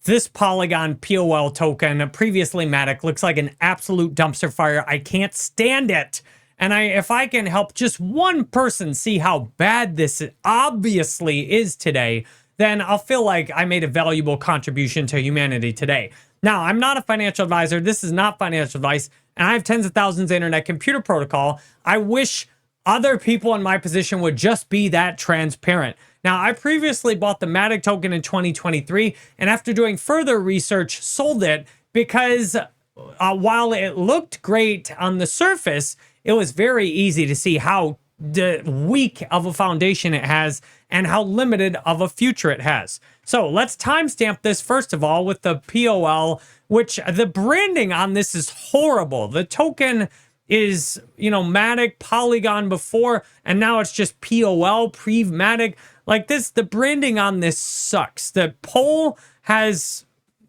This Polygon POL token, previously MATIC, looks like an absolute dumpster fire. I can't stand it. And if I can help just one person see how bad this obviously is today, then I'll feel like I made a valuable contribution to humanity today. Now, I'm not a financial advisor. This is not financial advice. And I have tens of thousands of internet computer protocol. I wish other people in my position would just be that transparent. Now, I previously bought the MATIC token in 2023, and after doing further research, sold it because while it looked great on the surface, it was very easy to see how weak of a foundation it has and how limited of a future it has. So let's timestamp this first of all with the POL, which the branding on this is horrible. The token is, MATIC, Polygon before, and now it's just POL, pre-MATIC. Like this, the branding on this sucks. The POL has,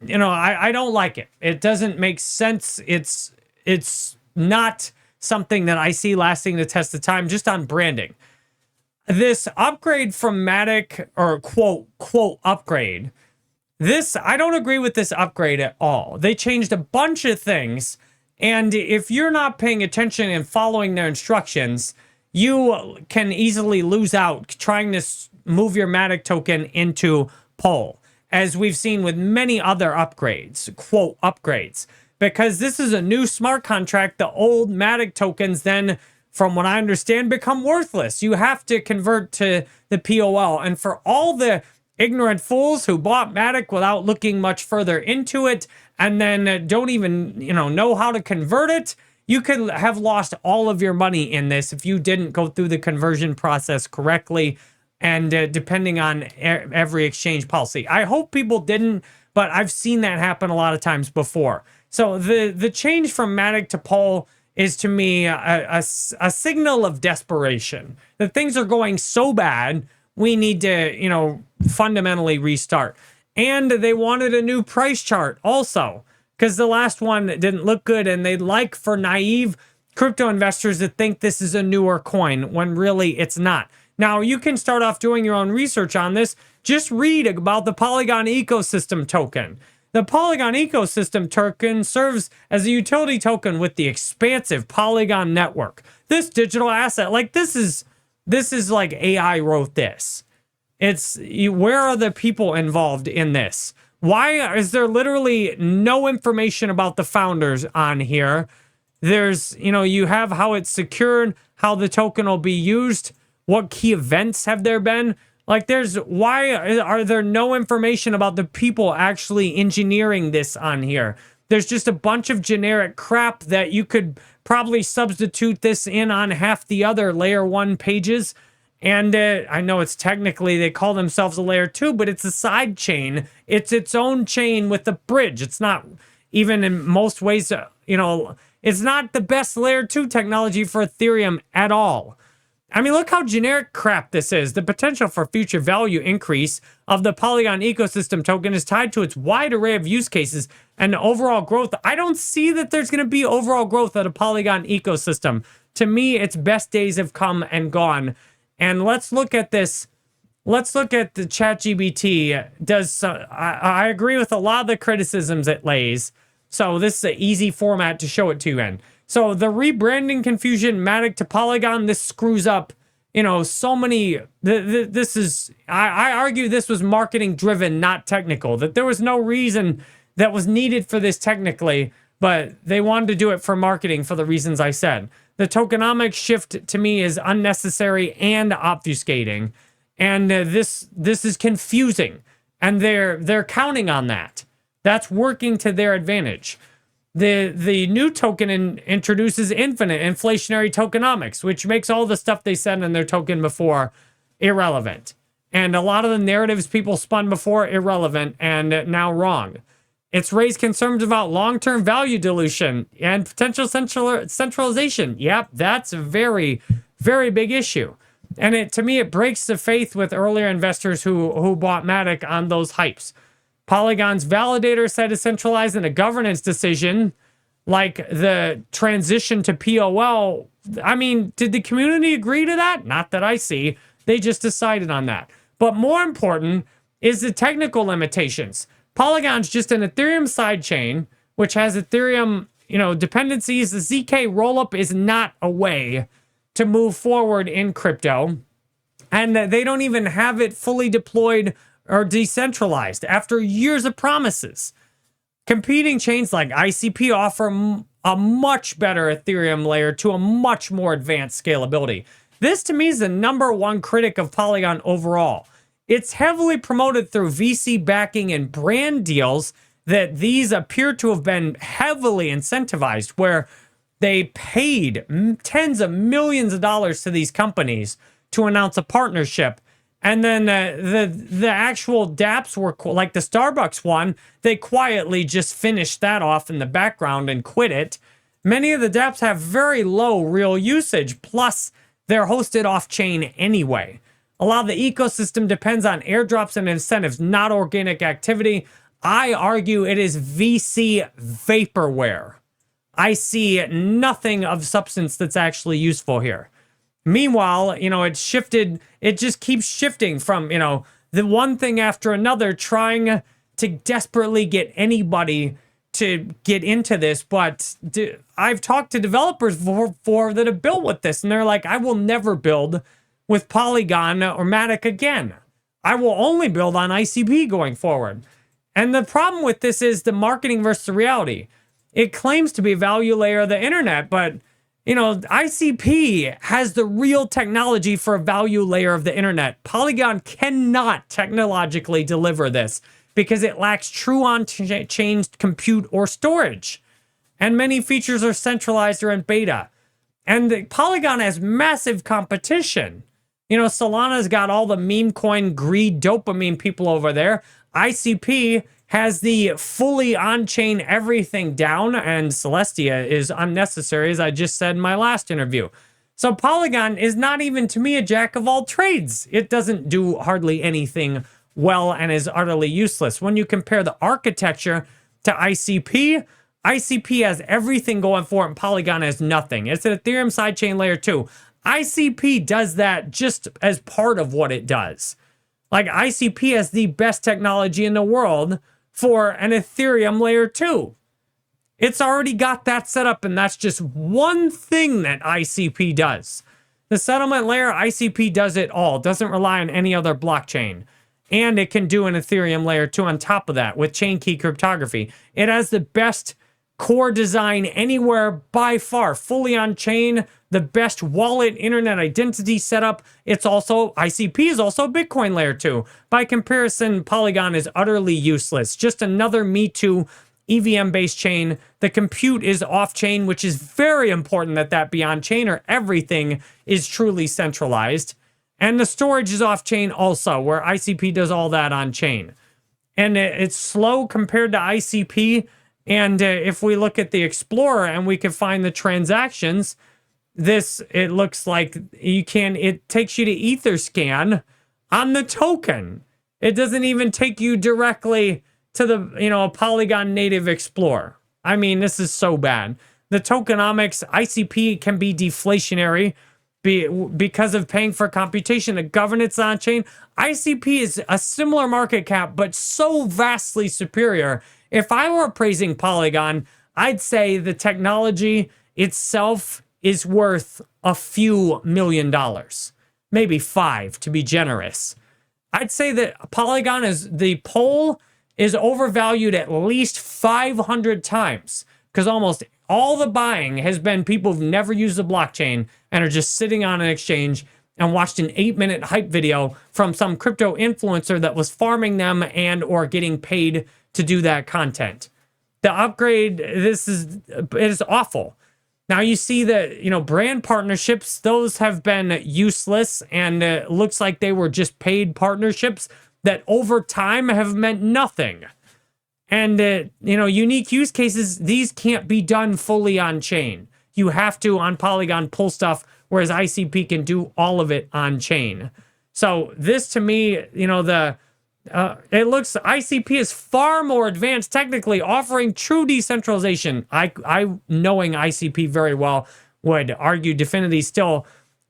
I don't like it. It doesn't make sense. It's not something that I see lasting the test of time just on branding. This upgrade from MATIC, or quote upgrade, I don't agree with this upgrade at all. They changed a bunch of things, and if you're not paying attention and following their instructions, you can easily lose out trying to move your MATIC token into POL, as we've seen with many other upgrades, quote upgrades, because this is a new smart contract. The old MATIC tokens then, from what I understand, become worthless. You have to convert to the POL. And for all the ignorant fools who bought MATIC without looking much further into it, and then don't even, know how to convert it, you could have lost all of your money in this if you didn't go through the conversion process correctly, and depending on every exchange policy. I hope people didn't, but I've seen that happen a lot of times before. So the change from MATIC to POL is, to me, a signal of desperation. That things are going so bad, we need to, fundamentally restart. And they wanted a new price chart also, because the last one didn't look good, and they'd like for naive crypto investors to think this is a newer coin when really it's not. Now, you can start off doing your own research on this. Just read about the Polygon ecosystem token. The Polygon ecosystem token serves as a utility token with the expansive Polygon network. This digital asset, this is like AI wrote this. Where are the people involved in this? Why is there literally no information about the founders on here? There's, you have how it's secured, how the token will be used, what key events have there been? Why are there no information about the people actually engineering this on here? There's just a bunch of generic crap that you could probably substitute this in on half the other layer 1 pages. And I know it's technically, they call themselves a layer 2, but it's a side chain. It's its own chain with a bridge. It's not even in most ways, it's not the best layer 2 technology for Ethereum at all. I mean, look how generic crap this is. The potential for future value increase of the Polygon ecosystem token is tied to its wide array of use cases and overall growth. I don't see that there's going to be overall growth of the Polygon ecosystem. To me, its best days have come and gone. And let's look at this. Let's look at the ChatGPT. I agree with a lot of the criticisms it lays. So this is an easy format to show it to you in. So the rebranding confusion, MATIC to Polygon, this screws up, so many. I argue this was marketing driven, not technical, that there was no reason that was needed for this technically, but they wanted to do it for marketing for the reasons I said. The tokenomics shift to me is unnecessary and obfuscating. And this is confusing, and they're counting on that. That's working to their advantage. The new token introduces infinite inflationary tokenomics, which makes all the stuff they said in their token before irrelevant. And a lot of the narratives people spun before irrelevant and now wrong. It's raised concerns about long-term value dilution and potential centralization. Yep, that's a very, very big issue. And to me, it breaks the faith with earlier investors who bought MATIC on those hypes. Polygon's validator said a centralized and a governance decision, like the transition to POL. I mean, did the community agree to that? Not that I see. They just decided on that. But more important is the technical limitations. Polygon's just an Ethereum sidechain, which has Ethereum, dependencies. The ZK rollup is not a way to move forward in crypto. And they don't even have it fully deployed or decentralized after years of promises. Competing chains like ICP offer a much better Ethereum layer to a much more advanced scalability. This, to me, is the #1 critic of Polygon overall. It's heavily promoted through VC backing and brand deals that these appear to have been heavily incentivized, where they paid tens of millions of dollars to these companies to announce a partnership. And then the actual dApps were, like the Starbucks one, they quietly just finished that off in the background and quit it. Many of the dApps have very low real usage, plus they're hosted off-chain anyway. A lot of the ecosystem depends on airdrops and incentives, not organic activity. I argue it is VC vaporware. I see nothing of substance that's actually useful here. Meanwhile, it just keeps shifting from, the one thing after another, trying to desperately get anybody to get into this. But I've talked to developers before that have built with this, and they're like, I will never build with Polygon or MATIC again. I will only build on ICP going forward. And the problem with this is the marketing versus the reality. It claims to be a value layer of the internet, but ICP has the real technology for a value layer of the internet. Polygon cannot technologically deliver this because it lacks true on-chain compute or storage. And many features are centralized or in beta. And Polygon has massive competition. Solana's got all the meme coin greed dopamine people over there. ICP has the fully on-chain everything down, and Celestia is unnecessary, as I just said in my last interview. So Polygon is not even, to me, a jack of all trades. It doesn't do hardly anything well and is utterly useless. When you compare the architecture to ICP, ICP has everything going for it, and Polygon has nothing. It's an Ethereum sidechain layer 2. ICP does that just as part of what it does. Like, ICP has the best technology in the world for an Ethereum layer 2. It's already got that set up, and that's just one thing that ICP does. The settlement layer, ICP does it all. Doesn't rely on any other blockchain. And it can do an Ethereum layer 2 on top of that with chain key cryptography. It has the best core design anywhere by far, fully on chain, the best wallet internet identity setup. ICP is also a Bitcoin layer 2. By comparison, Polygon is utterly useless. Just another Me Too EVM-based chain. The compute is off-chain, which is very important that be on-chain, or everything is truly centralized. And the storage is off-chain also, where ICP does all that on-chain. And it's slow compared to ICP. And if we look at the Explorer and we can find the transactions, it looks like it takes you to Etherscan on the token. It doesn't even take you directly to the, Polygon native Explorer. I mean, this is so bad. The tokenomics, ICP can be deflationary because of paying for computation. The governance on chain, ICP is a similar market cap, but so vastly superior. If I were appraising Polygon, I'd say the technology itself is worth a few $1 million, maybe 5 to be generous. I'd say that Polygon the POL is overvalued at least 500 times, because almost all the buying has been people who've never used the blockchain and are just sitting on an exchange and watched an 8-minute hype video from some crypto influencer that was farming them and or getting paid to do that content. The upgrade, it is awful. Now you see that, brand partnerships, those have been useless, and it looks like they were just paid partnerships that over time have meant nothing. And, unique use cases, these can't be done fully on chain. You have to, on Polygon, pull stuff, whereas ICP can do all of it on chain. So this, to me, it looks ICP is far more advanced technically, offering true decentralization. I knowing ICP very well, would argue Dfinity still,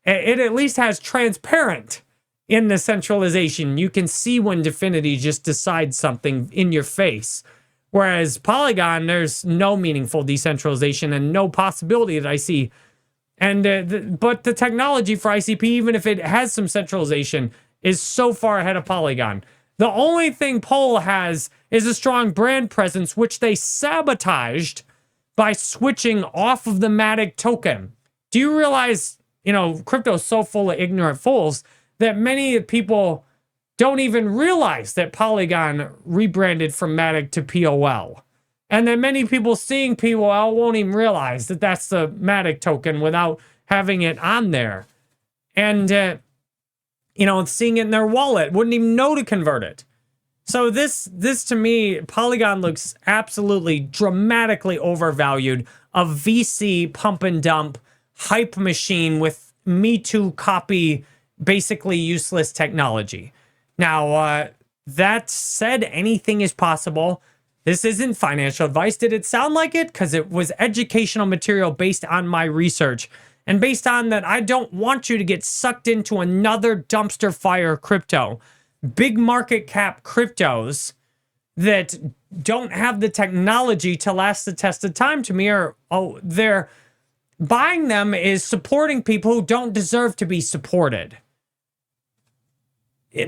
it at least has transparent in the centralization. You can see when Dfinity just decides something in your face. Whereas Polygon, there's no meaningful decentralization and no possibility that I see. And but the technology for ICP, even if it has some centralization, is so far ahead of Polygon. The only thing POL has is a strong brand presence, which they sabotaged by switching off of the MATIC token. Do you realize, crypto is so full of ignorant fools that many people don't even realize that Polygon rebranded from MATIC to POL. And that many people seeing POL won't even realize that that's the MATIC token without having it on there. And, seeing it in their wallet, wouldn't even know to convert it. So this to me, Polygon looks absolutely dramatically overvalued. A VC pump and dump hype machine with Me Too copy, basically useless technology. Now, that said, anything is possible. This isn't financial advice. Did it sound like it? Because it was educational material based on my research. And based on that, I don't want you to get sucked into another dumpster fire crypto. Big market cap cryptos that don't have the technology to last the test of time to me they're buying them is supporting people who don't deserve to be supported.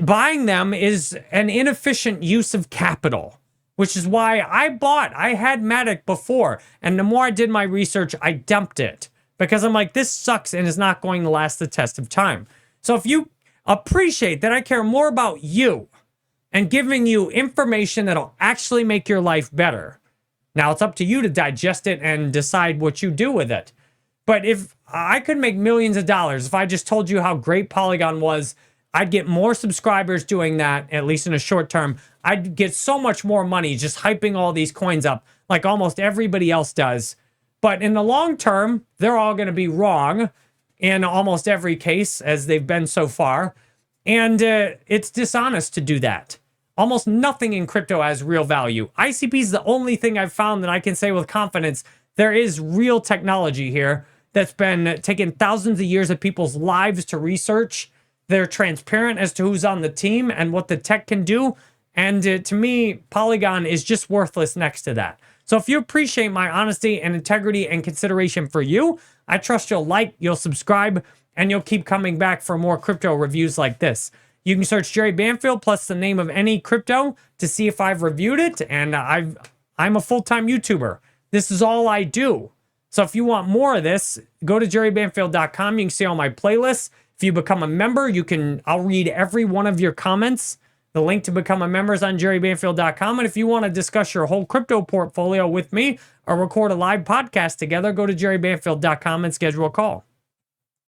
Buying them is an inefficient use of capital, which is why I had MATIC before, and the more I did my research, I dumped it because I'm like, this sucks and is not going to last the test of time. So if you appreciate that I care more about you and giving you information that'll actually make your life better, now it's up to you to digest it and decide what you do with it. But if I could make millions of dollars if I just told you how great Polygon was, I'd get more subscribers doing that, at least in a short term. I'd get so much more money just hyping all these coins up like almost everybody else does. But in the long term, they're all going to be wrong in almost every case, as they've been so far. And it's dishonest to do that. Almost nothing in crypto has real value. ICP is the only thing I've found that I can say with confidence there is real technology here that's been taking thousands of years of people's lives to research. They're transparent as to who's on the team and what the tech can do. And to me, Polygon is just worthless next to that. So if you appreciate my honesty and integrity and consideration for you, I trust you'll like, you'll subscribe, and you'll keep coming back for more crypto reviews like this. You can search Jerry Banfield plus the name of any crypto to see if I've reviewed it. And I'm a full-time YouTuber. This is all I do. So if you want more of this, go to jerrybanfield.com. You can see all my playlists. If you become a member, I'll read every one of your comments. The link to become a member is on jerrybanfield.com. And if you want to discuss your whole crypto portfolio with me or record a live podcast together, go to jerrybanfield.com and schedule a call.